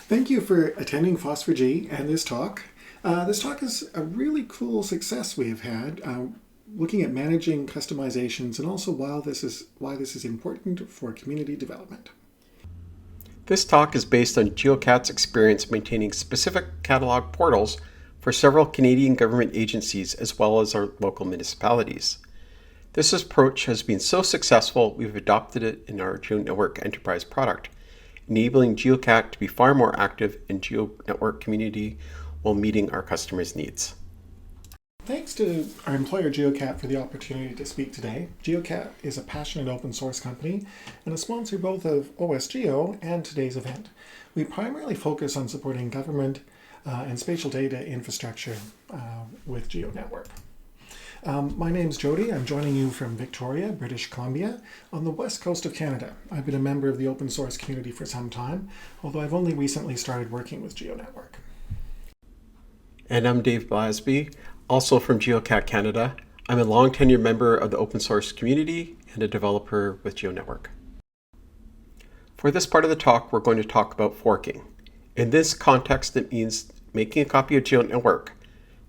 Thank you for attending Phosphor-G and this talk. This talk is a really cool success we have had, looking at managing customizations and also why this is important for community development. This talk is based on GeoCat's experience maintaining specific catalog portals for several Canadian government agencies as well as our local municipalities. This approach has been so successful we've adopted it in our GeoNetwork enterprise product, enabling GeoCat to be far more active in GeoNetwork community while meeting our customers' needs. Thanks to our employer GeoCat for the opportunity to speak today. GeoCat is a passionate open source company and a sponsor both of OSGeo and today's event. We primarily focus on supporting government and spatial data infrastructure with GeoNetwork. My name's Jody. I'm joining you from Victoria, British Columbia, on the west coast of Canada. I've been a member of the open source community for some time, although I've only recently started working with GeoNetwork. And I'm Dave Blasby, also from GeoCat Canada. I'm a long tenured member of the open source community and a developer with GeoNetwork. For this part of the talk, we're going to talk about forking. In this context, it means making a copy of GeoNetwork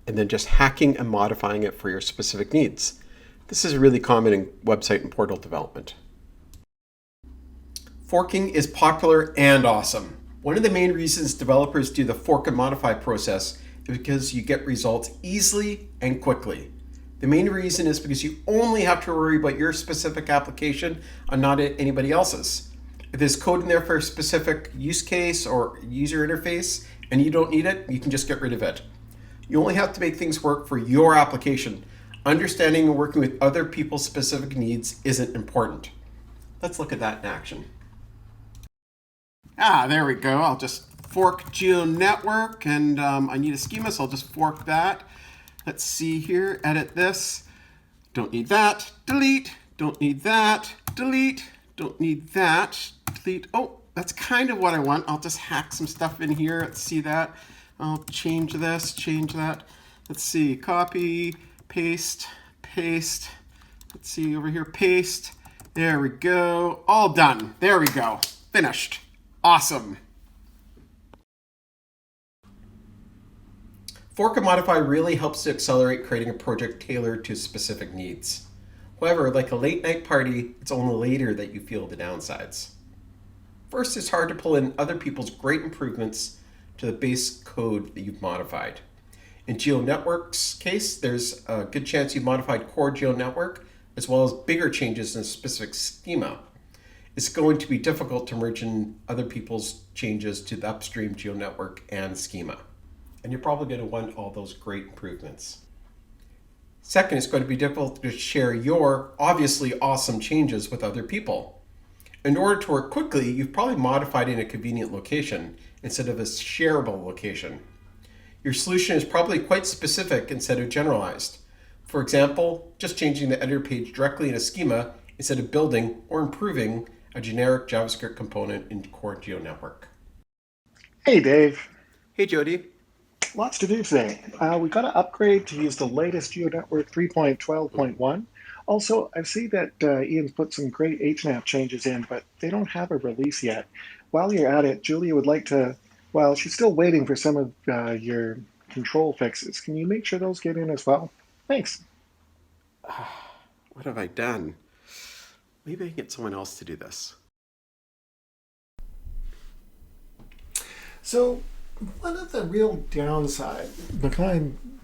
and then just hacking and modifying it for your specific needs. This is really common in website and portal development. Forking is popular and awesome. One of the main reasons developers do the fork and modify process is because you get results easily and quickly. The main reason is because you only have to worry about your specific application and not anybody else's. If there's code in there for a specific use case or user interface and you don't need it, you can just get rid of it. You only have to make things work for your application. Understanding and working with other people's specific needs isn't important. Let's look at that in action. There we go. I'll just fork GeoNetwork, and I need a schema, so I'll just fork that. Let's see here, edit this. Don't need that, delete. Don't need that, delete. Don't need that, delete. Oh, that's kind of what I want. I'll just hack some stuff in here. Let's see that. I'll change this, change that. Let's see, copy, paste, paste. Let's see over here, paste. There we go. All done. There we go. Finished. Awesome. Fork and modify really helps to accelerate creating a project tailored to specific needs. However, like a late night party, it's only later that you feel the downsides. First, it's hard to pull in other people's great improvements to the base code that you've modified. In GeoNetwork's case, there's a good chance you've modified core GeoNetwork as well as bigger changes in a specific schema. It's going to be difficult to merge in other people's changes to the upstream GeoNetwork and schema. And you're probably going to want all those great improvements. Second, it's going to be difficult to share your obviously awesome changes with other people. In order to work quickly, you've probably modified in a convenient location instead of a shareable location. Your solution is probably quite specific instead of generalized. For example, just changing the editor page directly in a schema instead of building or improving a generic JavaScript component in core GeoNetwork. Hey, Dave. Hey, Jody. Lots to do today. We got to upgrade to use the latest GeoNetwork 3.12.1. Also, I see that Ian's put some great HNAP changes in, but they don't have a release yet. While you're at it, Julia would like to, well, she's still waiting for some of your control fixes. Can you make sure those get in as well? Thanks. What have I done? Maybe I can get someone else to do this. So, one of the real downside,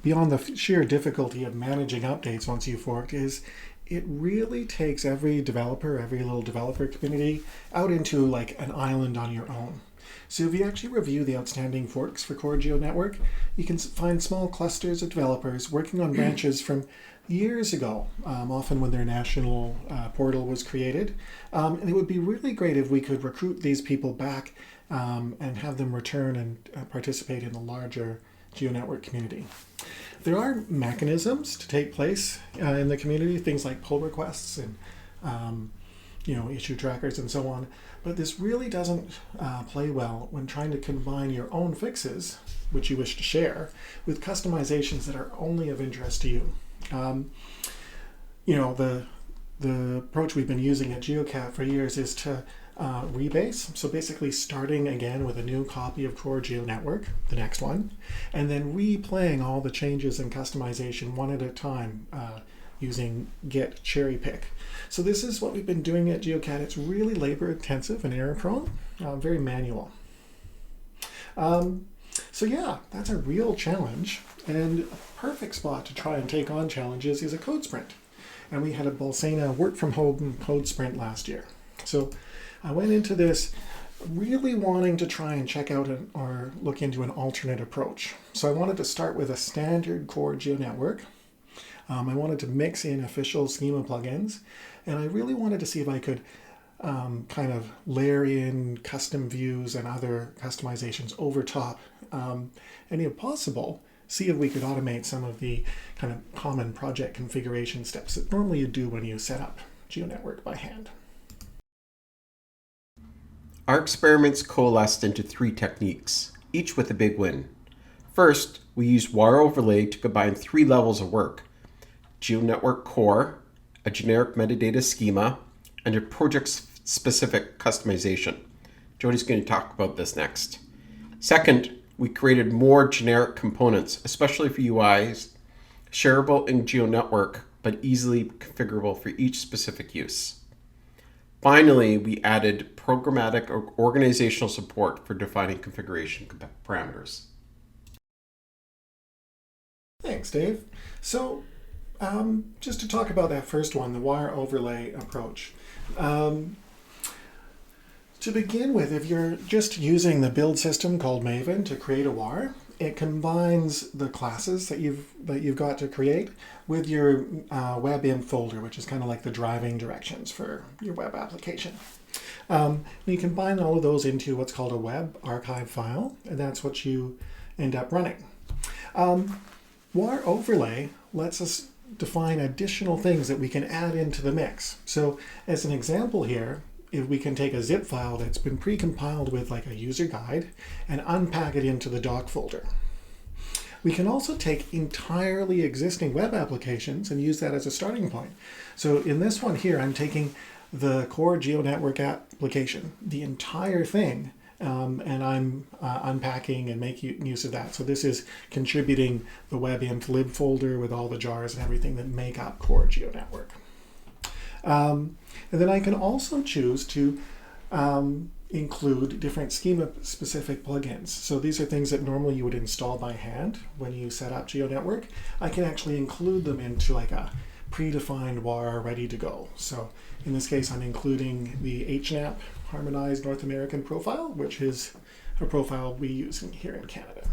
beyond the sheer difficulty of managing updates once you've forked, is it really takes every little developer community out into like an island on your own. So if you actually review the outstanding forks for core GeoNetwork, you can find small clusters of developers working on branches from years ago, often when their national portal was created. And it would be really great if we could recruit these people back and have them return and participate in the larger GeoNetwork community. There are mechanisms to take place in the community, things like pull requests and issue trackers and so on, but this really doesn't play well when trying to combine your own fixes, which you wish to share, with customizations that are only of interest to you. The approach we've been using at GeoCat for years is to rebase. So basically starting again with a new copy of core-geonetwork, the next one, and then replaying all the changes and customization one at a time using git cherry pick. So this is what we've been doing at GeoCAD. It's really labor intensive and error prone, very manual. So yeah, that's a real challenge, and a perfect spot to try and take on challenges is a code sprint. And we had a Bolsena work from home code sprint last year. So I went into this really wanting to try and check out or look into an alternate approach. So I wanted to start with a standard core GeoNetwork. I wanted to mix in official schema plugins, and I really wanted to see if I could kind of layer in custom views and other customizations over top, and if possible, see if we could automate some of the kind of common project configuration steps that normally you do when you set up GeoNetwork by hand. Our experiments coalesced into 3 techniques, each with a big win. First, we used wire overlay to combine 3 levels of work: GeoNetwork Core, a generic metadata schema, and a project-specific customization. Jody's going to talk about this next. Second, we created more generic components, especially for UIs, shareable in GeoNetwork, but easily configurable for each specific use. Finally, we added programmatic or organizational support for defining configuration parameters. Thanks, Dave. So just to talk about that first one, the wire overlay approach. To begin with, if you're just using the build system called Maven to create a wire, it combines the classes that you've got to create with your web-in folder, which is kind of like the driving directions for your web application. You combine all of those into what's called a web archive file, and that's what you end up running. Wire overlay lets us define additional things that we can add into the mix. So as an example here, if we can take a zip file that's been pre-compiled with like a user guide and unpack it into the doc folder. We can also take entirely existing web applications and use that as a starting point. So in this one here, I'm taking the core GeoNetwork application, the entire thing, and I'm unpacking and making use of that. So this is contributing the web-inf lib folder with all the jars and everything that make up core GeoNetwork. And then I can also choose to include different schema-specific plugins. So these are things that normally you would install by hand when you set up GeoNetwork. I can actually include them into like a predefined WAR ready to go. So in this case, I'm including the HNAP Harmonized North American Profile, which is a profile we use here in Canada.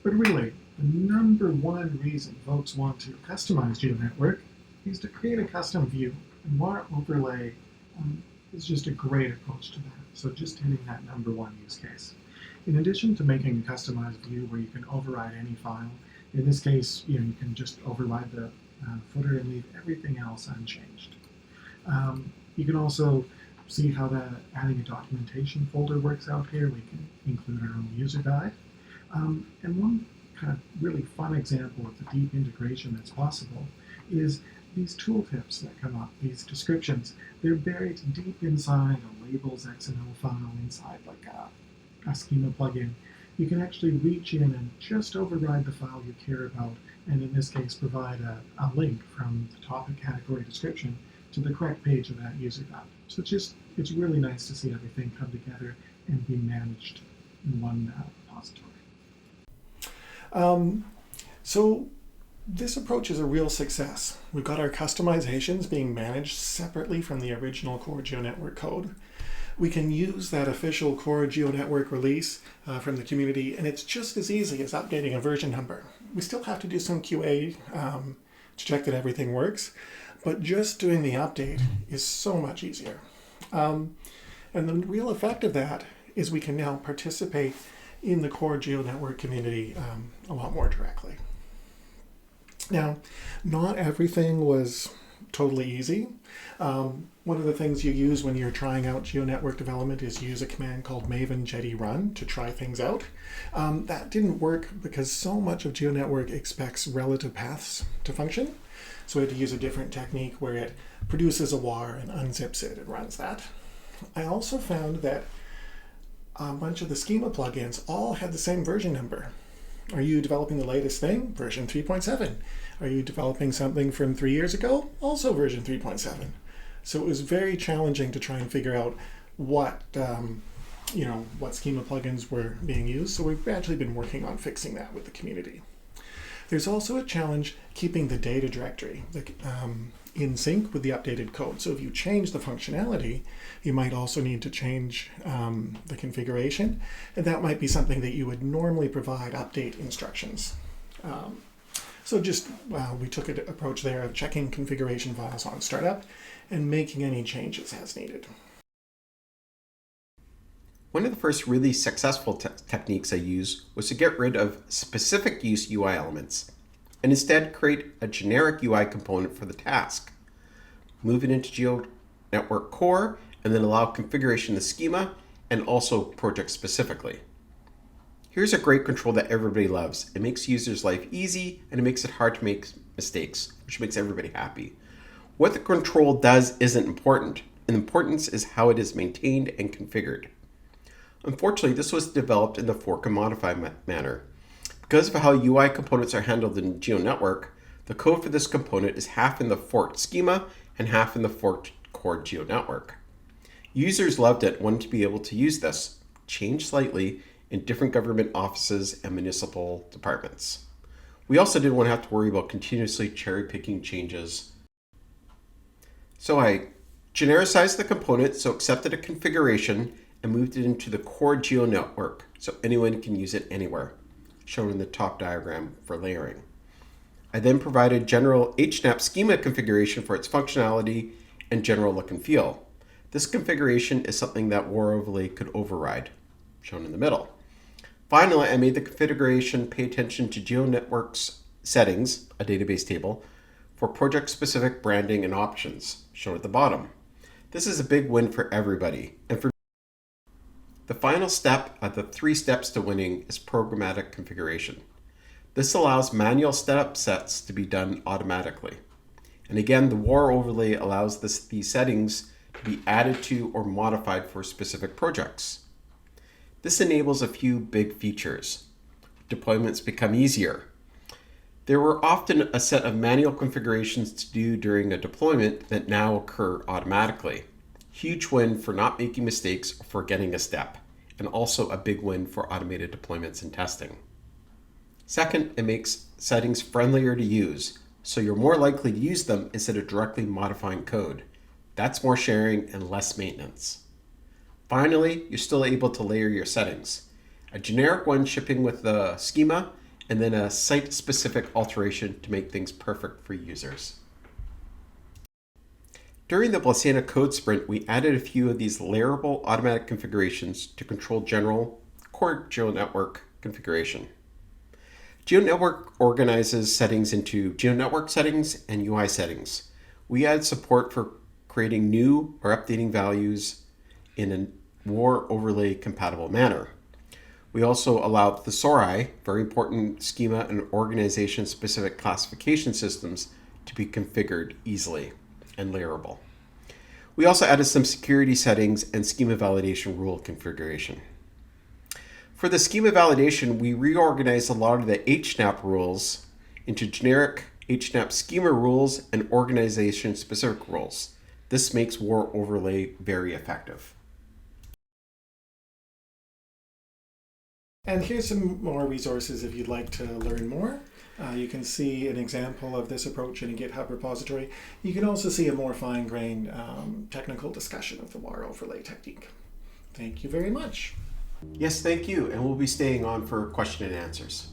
But really, the number one reason folks want to customize GeoNetwork is to create a custom view. And WAR overlay is just a great approach to that. So just hitting that number one use case. In addition to making a customized view where you can override any file, in this case, you can just override the footer and leave everything else unchanged. You can also see how adding a documentation folder works out here. We can include our own user guide. And one kind of really fun example of the deep integration that's possible is these tooltips that come up, these descriptions. They're buried deep inside a labels XML file inside like a schema plugin. You can actually reach in and just override the file you care about, and in this case provide a link from the topic category description to the correct page of that user guide. So it's really nice to see everything come together and be managed in one repository. So this approach is a real success. We've got our customizations being managed separately from the original core GeoNetwork code. We can use that official core GeoNetwork release from the community, and it's just as easy as updating a version number. We still have to do some QA to check that everything works, but just doing the update is so much easier. And the real effect of that is we can now participate in the core GeoNetwork community a lot more directly. Now, not everything was totally easy. One of the things you use when you're trying out GeoNetwork development is use a command called maven jetty run to try things out. That didn't work because so much of GeoNetwork expects relative paths to function. So we had to use a different technique where it produces a WAR and unzips it and runs that. I also found that a bunch of the schema plugins all had the same version number. Are you developing the latest thing? Version 3.7. Are you developing something from 3 years ago? Also version 3.7. So it was very challenging to try and figure out what what schema plugins were being used. So we've actually been working on fixing that with the community. There's also a challenge keeping the data directory in sync with the updated code. So if you change the functionality, you might also need to change the configuration, and that might be something that you would normally provide update instructions. So we took an approach there of checking configuration files on startup and making any changes as needed. One of the first really successful techniques I used was to get rid of specific use UI elements and instead create a generic UI component for the task. Move it into GeoNetwork Core and then allow configuration of the schema and also project specifically. Here's a great control that everybody loves. It makes users' life easy and it makes it hard to make mistakes, which makes everybody happy. What the control does isn't important. The importance is how it is maintained and configured. Unfortunately, this was developed in the fork and modify manner. Because of how UI components are handled in GeoNetwork, the code for this component is half in the forked schema and half in the forked core GeoNetwork. Users loved it, wanted to be able to use this, changed slightly, in different government offices and municipal departments. We also didn't want to have to worry about continuously cherry-picking changes. So I genericized the component, so accepted a configuration, and moved it into the core GeoNetwork so anyone can use it anywhere, shown in the top diagram for layering. I then provided general HNAP schema configuration for its functionality and general look and feel. This configuration is something that War Overlay could override, shown in the middle. Finally, I made the configuration pay attention to GeoNetwork's settings, a database table, for project-specific branding and options, shown at the bottom. This is a big win for everybody, and for the final step of the 3 steps to winning is programmatic configuration. This allows manual setup sets to be done automatically. And again, the War Overlay allows these settings to be added to or modified for specific projects. This enables a few big features. Deployments become easier. There were often a set of manual configurations to do during a deployment that now occur automatically. Huge win for not making mistakes or forgetting a step, and also a big win for automated deployments and testing. Second, it makes settings friendlier to use, so you're more likely to use them instead of directly modifying code. That's more sharing and less maintenance. Finally, you're still able to layer your settings. A generic one shipping with the schema, and then a site-specific alteration to make things perfect for users. During the Blasana code sprint, we added a few of these layerable automatic configurations to control general core GeoNetwork configuration. GeoNetwork organizes settings into GeoNetwork settings and UI settings. We add support for creating new or updating values in a War Overlay compatible manner. We also allow Thesauri, very important schema and organization specific classification systems, to be configured easily and layerable. We also added some security settings and schema validation rule configuration. For the schema validation, we reorganized a lot of the HNAP rules into generic HNAP schema rules and organization specific rules. This makes War Overlay very effective. And here's some more resources if you'd like to learn more. You can see an example of this approach in a GitHub repository. You can also see a more fine-grained technical discussion of the War Overlay technique. Thank you very much. Yes, thank you, and we'll be staying on for question and answers.